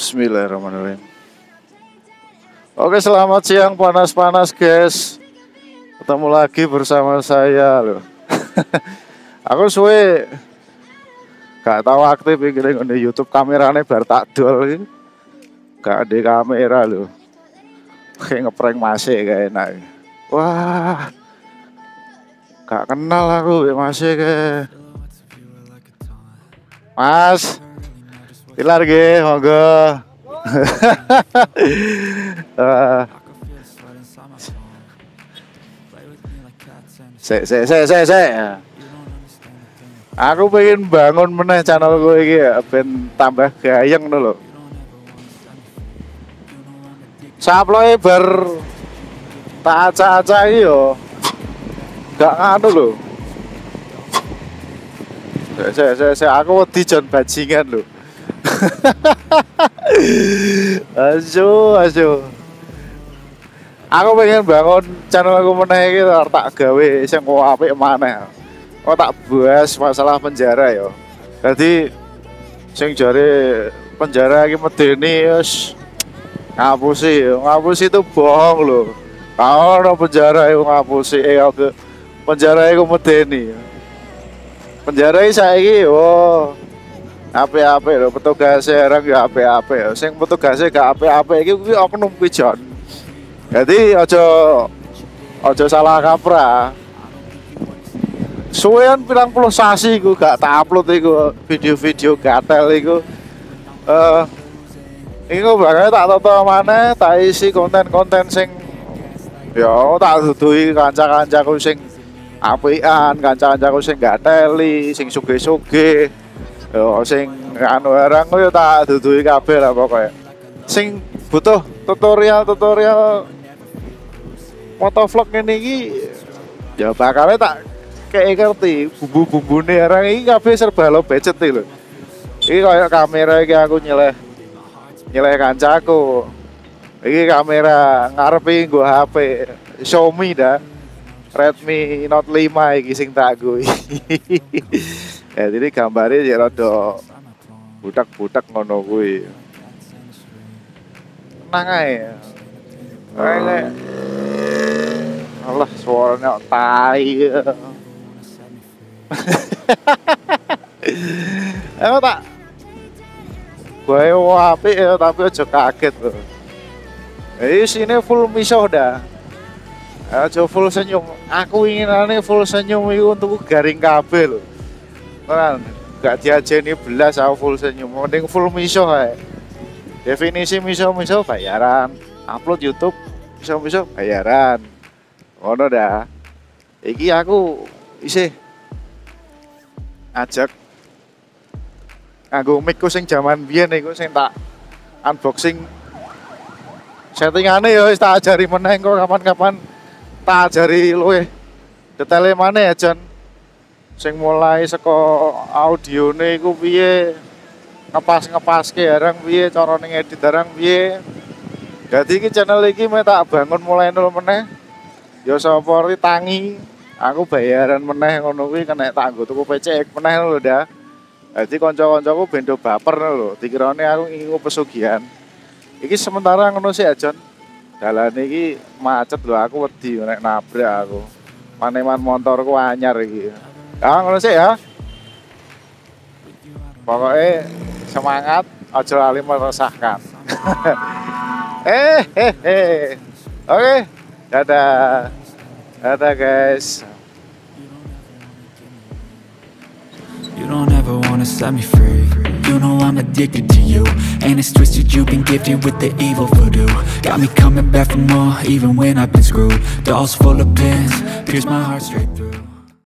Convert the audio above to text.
Bismillahirrahmanirrahim. Oke, selamat siang panas-panas guys. Ketemu lagi bersama saya loh. Aku suwe gak tahu aktif iki di YouTube, kamerane bar tak dol iki. Gak ada kamera loh. Kayak ngeprank masih gak enak. Wah. Gak kenal aku masih kayak. Mas. Pilar ge, monggo. Se. Aku pengen bangun meneh channel gue iki ya, ben tambah gayeng lho. Saploe bar tak acak-acak iki yo. Gak nganu lho. Se aku wedi jon bajingan lho. Asu. Aku pengen bangun channel aku meneh iki tak gawe sing apik maneh. Oh tak bahas masalah penjara ya. Jadi sing jare penjara iki medeni wis ngapusi itu bohong lho. Ono penjara iku ngapusi penjara iku medeni. Penjara iki saiki apik-apik lho, petugas serang ya apik-apik. Sing petugas gak apik-apik iki kuwi oknum kuwi Jon. Jadi aja salah kaprah. Suwean pirang puluh sasi iku gak tak upload iku video-video gatel iku. Iku bakal tak toto maneh, tak isi konten-konten sing ya tak duduhi kanca-kancaku sing apikan, kanca-kancaku sing gateli, sing sugih-sugih. Yo sing anu barang yo tak duduhi kabeh lah pokoke. Sing butuh tutorial motovlog ngene iki ya bakal tak kayak ngerti bumbu-bumbune barang iki kabeh serba low budget lho. Iki kaya kamera iki aku nyeleh kancaku. Iki kamera ngarepe nggo HP Xiaomi dah. Redmi Note 5 iki sing tak nggo. Ya, jadi gambarnya ya rada budak-budak ngono kuwi. Tenang ae. Kayak Allah suaranya tai. Emang tak gue apik ya tapi aja kaget loh. Sini full miso dah. Aja full senyum. Aku inginane full senyum itu untuk garing kabel loh. Kan gak diajeni belas aku full senyum, mending full miso ae. Definisi miso bayaran, upload YouTube miso bayaran. Ngono dah. Iki aku isih ajak nganggo mic ku sing jaman biyen iku sing tak unboxing. Settingane ya wis tak ajari meneh engko kapan-kapan tak ajari luwih detaile maneh ya Jon. Sing mulai saka audione iku piye, ngepaske barang piye, carane ngedit barang piye. Dadi iki channel iki mek tak bangun mulai nol meneh. Ya sapa ri tangi, aku bayaran meneh ngono kuwi kena tak nggo tuku PCX meneh lho dah. Dadi kanca-kancaku bendo baper lho, dikirane aku ngingu pesugihan. Iki sementara ngono sih ya Jon. Dalane iki macet lho, aku wedi nek nabrak aku. Maneman motorku anyar iki. Ya ngono sih ya. Pokoknya semangat, aja lali meresahkan. Oke, dadah guys. You don't ever wanna set me free. You know I'm addicted to you, and it's twisted. You've been gifted with the evil voodoo. Got me coming back for more, even when I've been screwed. Dolls full of pins, pierce my heart straight through.